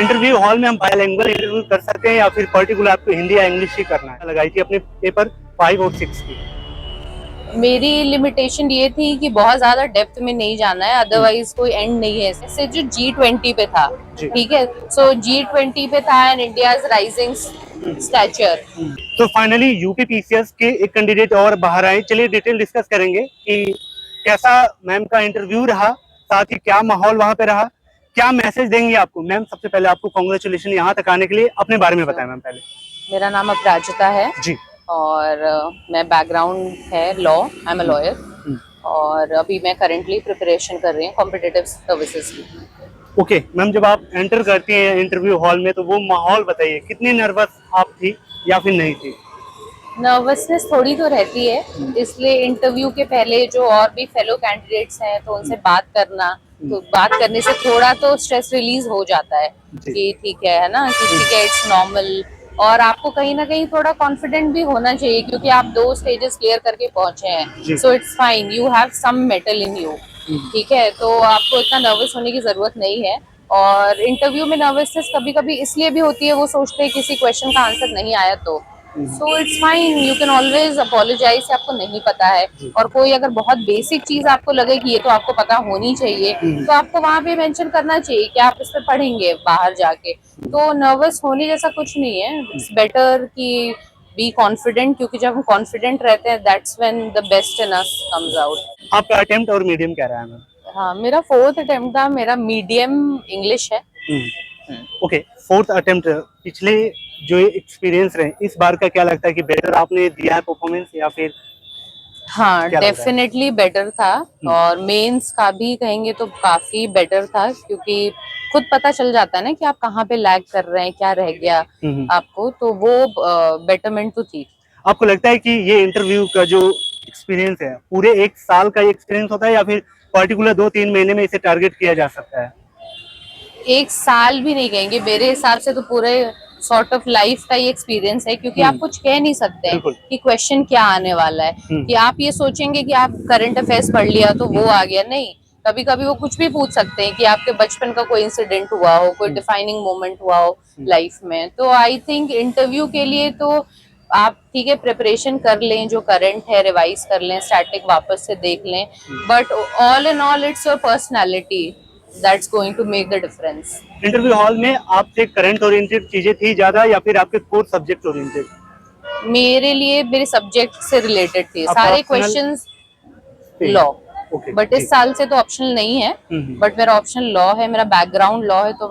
Interview hall में हम by language interview कर सकते हैं या फिर पर्टिकुलर आपको हिंदी या इंग्लिश ही करना है? लगाई थी अपने पेपर 5 और 6 की। मेरी लिमिटेशन ये थी कि बहुत ज्यादा डेप्थ में नहीं जाना है, अदरवाइज कोई एंड नहीं है इससे। जो G20 पे था, ठीक है, सो G20 पे था एंड इंडिया राइजिंग स्टैचर। तो फाइनली यूपीपीसीएस के एक कैंडिडेट और बाहर आए। चलिए डिटेल डिस्कस करेंगे कि कैसा मैम का इंटरव्यू रहा, साथ ही क्या माहौल वहां पे रहा, क्या मैसेज देंगे आपको। मैम सबसे पहले आपको कांग्रेचुलेशन यहाँ तक आने के लिए। अपने बारे में बताएं मैम पहले। मेरा नाम अपराजिता है जी। और मैं बैकग्राउंड है law, I am a lawyer और अभी मैं करेंटली प्रिपरेशन कर रही हूँ कॉम्पिटिटिव सर्विसेज की। ओके मैम, जब आप एंटर करती हैं इंटरव्यू हॉल में तो वो माहौल बताइए, कितनी नर्वस आप थी या फिर नहीं थी? नर्वसनेस थोड़ी तो रहती है, इसलिए इंटरव्यू के पहले जो और भी फेलो कैंडिडेट्स हैं तो उनसे बात करना, तो बात करने से थोड़ा तो स्ट्रेस रिलीज हो जाता है कि ठीक है ना, कि ठीक है, इट्स नॉर्मल। और आपको कहीं ना कहीं थोड़ा कॉन्फिडेंट भी होना चाहिए क्योंकि आप 2 स्टेजेस क्लियर करके पहुंचे हैं, so it's fine, you have some metal in you, ठीक है, तो आपको इतना नर्वस होने की जरूरत नहीं है। और इंटरव्यू में नर्वसनेस कभी कभी इसलिए भी होती है, वो सोचते हैं किसी क्वेश्चन का आंसर नहीं आया तो, so it's fine, you can always apologise से आपको नहीं पता है। और कोई अगर बहुत बेसिक चीज आपको लगे कि ये तो आपको पता होनी चाहिए, तो आपको वहां पे मेंशन करना चाहिए कि आप इस पे पढ़ेंगे बाहर जाके। तो नर्वस होने जैसा कुछ नहीं है, इट्स बेटर कि बी कॉन्फिडेंट, क्योंकि जब हम कॉन्फिडेंट रहते हैं that's when the best in us comes out. आपका अटेम्प्ट और मीडियम क्या रहा है मैम? हाँ, मेरा 4th अटेम्प्ट था, मेरा मीडियम इंग्लिश है। Okay, 4th attempt. पिछले जो एक्सपीरियंस रहे, इस बार का क्या लगता है कि बेटर आपने दिया है परफॉर्मेंस या फिर? हाँ, डेफिनेटली बेटर था और मेंस का भी कहेंगे तो काफी बेटर था, क्योंकि खुद पता चल जाता है ना कि आप कहाँ पे लैग कर रहे हैं, क्या रह गया आपको, तो वो बेटरमेंट तो थी। आपको लगता है कि ये इंटरव्यू का जो एक्सपीरियंस है पूरे 1 साल का एक्सपीरियंस होता है या फिर पर्टिकुलर 2-3 महीने में इसे टारगेट किया जा सकता है? 1 साल भी नहीं कहेंगे, मेरे हिसाब से तो पूरे सॉर्ट ऑफ लाइफ का ये एक्सपीरियंस है, क्योंकि आप कुछ कह नहीं सकते हैं कि क्वेश्चन क्या आने वाला है, कि आप ये सोचेंगे कि आप करंट अफेयर्स पढ़ लिया तो वो आ गया, नहीं। कभी कभी वो कुछ भी पूछ सकते हैं कि आपके बचपन का कोई इंसिडेंट हुआ हो, कोई डिफाइनिंग मोमेंट हुआ हो लाइफ में। तो आई थिंक इंटरव्यू के लिए तो आप ठीक है प्रिपरेशन कर लें, जो करंट है रिवाइज कर लें, स्टैटिक वापस से देख लें, but all in all it's your personality that's going to make the difference। Interview hall में आपसे करंट ओरिएंटेड चीजें थी ज्यादा या फिर आपके कोर सब्जेक्ट ओरिएंटेड? मेरे लिए मेरे सब्जेक्ट से रिलेटेड थे सारे क्वेश्चंस, लॉ, बट इस साल से तो ऑप्शनल नहीं है, बट मेरा ऑप्शनल लॉ है, मेरा बैकग्राउंड लॉ है, तो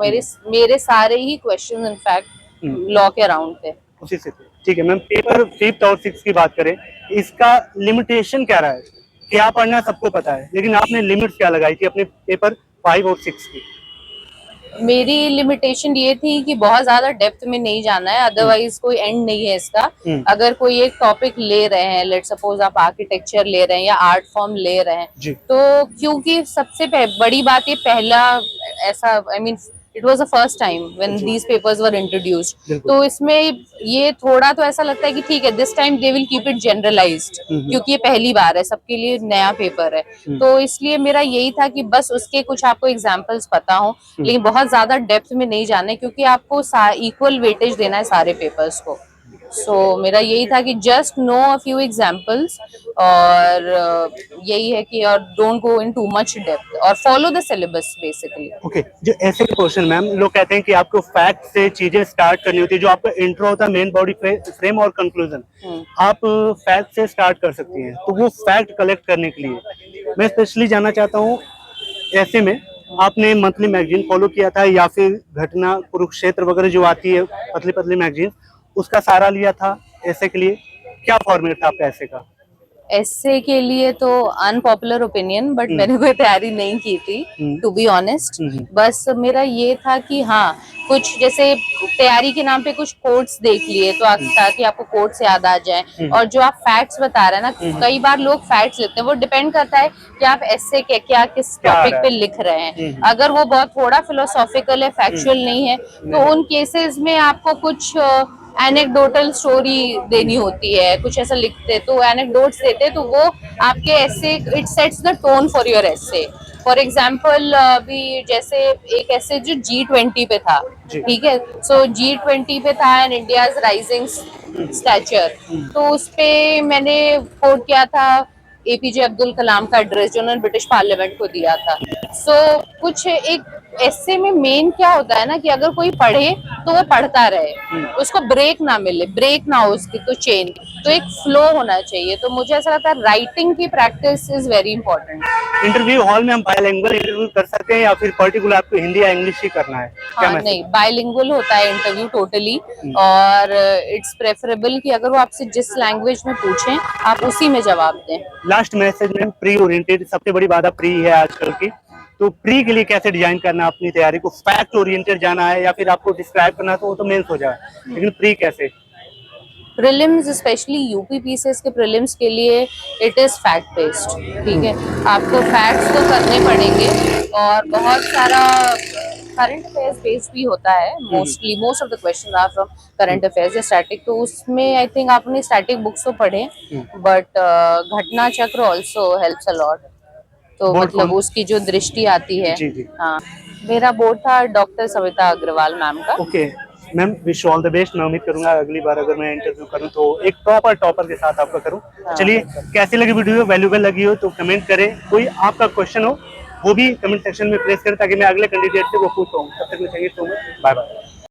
मेरे सारे ही क्वेश्चंस इनफैक्ट लॉ के अराउंड थे। उसी से थे। ठीक है मैम, पेपर 5th और 6th की बात करें, इसका लिमिटेशन क्या रहा है? क्या पढ़ना सबको पता है, लेकिन आपने लिमिट्स क्या लगाई थी अपने पेपर 5 और 6 की? मेरी लिमिटेशन ये थी कि बहुत ज्यादा डेप्थ में नहीं जाना है, अदरवाइज कोई एंड नहीं है इसका। अगर कोई एक टॉपिक ले रहे हैं, लेट सपोज आप आर्किटेक्चर ले रहे हैं या आर्ट फॉर्म ले रहे हैं, तो क्योंकि सबसे बड़ी बात ये पहला ऐसा, I mean it was the first time when these papers were introduced, तो इसमें ये थोड़ा तो ऐसा लगता है कि ठीक है this time they will keep it generalised, क्योंकि ये पहली बार है, सबके लिए नया पेपर है। तो इसलिए मेरा यही था कि बस उसके कुछ आपको एग्जांपल्स पता हो, लेकिन बहुत ज्यादा डेप्थ में नहीं जाना है, क्योंकि आपको इक्वल वेटेज देना है सारे पेपर्स को। सो मेरा यही था कि just know a few examples, और यही है कि और don't go in too much depth और follow the syllabus basically. Okay, जो ऐसे क्वेश्चन मैम लोग कहते हैं कि आपको फैक्ट से चीजें स्टार्ट करनी होती है, जो आपका इंट्रो होता है, मेन बॉडी फ्रेम और कंक्लूजन, आप फैक्ट से स्टार्ट कर सकती हैं। तो वो फैक्ट कलेक्ट करने के लिए मैं स्पेशली जानना चाहता हूँ, ऐसे में आपने मंथली मैगजीन फॉलो किया था या फिर घटना, कुरुक्षेत्र वगैरह जो आती है पतली पतली मैगजीन, उसका सहारा लिया था ऐसे के लिए? क्या फॉर्मेट था आपका ऐसे का? एस्से के लिए तो अनपॉपुलर ओपिनियन, बट मैंने कोई तैयारी नहीं की थी टू बी ऑनेस्ट। बस मेरा ये था कि हाँ, कुछ जैसे तैयारी के नाम पे कुछ कोट्स देख लिए तो ताकि आपको कोट्स याद आ जाए, और जो आप फैक्ट्स बता रहे हैं ना, कई बार लोग फैक्ट्स लेते हैं, वो डिपेंड करता है कि आप एस्से क्या किस टॉपिक पे लिख रहे हैं। अगर वो बहुत थोड़ा फिलोसॉफिकल है, फैक्चुअल नहीं है, तो उन केसेस में आपको कुछ एनेक्डोटल स्टोरी देनी होती है, कुछ ऐसा लिखते तो एनेक्डोट्स देते, तो वो आपके essay, it sets the tone for your essay. For example अभी जैसे एक ऐसे जो G20 पे था, जी। ठीक है, सो G20 पे था एंड इंडिया राइजिंग स्टैचर, तो उस पे मैंने कोट किया था एपीजे अब्दुल कलाम का एड्रेस जो उन्होंने ब्रिटिश पार्लियामेंट को दिया था। सो कुछ एक ऐसे में मेन क्या होता है ना कि अगर कोई पढ़े तो वो पढ़ता रहे, उसको ब्रेक ना मिले, ब्रेक ना हो उसकी तो चेन, तो एक फ्लो होना चाहिए। तो मुझे ऐसा लगता है राइटिंग की practice is very important. Interview hall में हम बायलैंग्वेज इंटरव्यू कर सकते हैं या फिर पर्टिकुलर आपको हिंदी या इंग्लिश ही करना है? क्या हाँ मैसेज? नहीं, बाइलिंगुअल होता है इंटरव्यू टोटली, और इट्स प्रेफरेबल कि अगर वो आपसे जिस लैंग्वेज में पूछें आप उसी में जवाब दें। लास्ट मैसेज में प्री ओरिएंटेड, सबसे बड़ी बात प्री है आजकल की, तो प्री के लिए कैसे डिजाइन करना अपनी तैयारी को? फैक्ट ओरिएंटेड जाना है या फिर आपको डिस्क्राइब करना, तो वो तो मेंस हो जाए, लेकिन प्री कैसे? प्रीलिम्स स्पेशली यूपी पीसीएस के प्रीलिम्स के लिए इट इज फैक्ट बेस्ड, ठीक है, आपको फैक्ट्स तो करने पड़ेंगे और बहुत सारा करंट अफेयर्स बेस्ड भी होता है, mostly most of the question are from current affairs या स्टैटिक, तो उसमें आई थिंक आप अपनी स्टैटिक बुक्स तो पढ़ें, बट घटना चक्र ऑल्सो हेल्प्स अ लॉट, तो बोर्ड मतलब कौन? उसकी जो दृष्टि आती है। जी जी। हाँ, मेरा बोर्ड था डॉक्टर सविता अग्रवाल मैम का। Okay ma'am, wish all the best. मैं उम्मीद करूंगा अगली बार अगर मैं इंटरव्यू करूं तो एक प्रॉपर टॉपर के साथ आपका करूं। हाँ। चलिए, कैसी लगी वीडियो? वैल्यूबल लगी हो तो कमेंट करें, कोई आपका क्वेश्चन हो वो भी कमेंट सेक्शन में प्लेस करें ताकि मैं अगले कैंडिडेट से वो पूछ पाऊं। तब तक मैं चाहिए, सो मच, बाय बाय।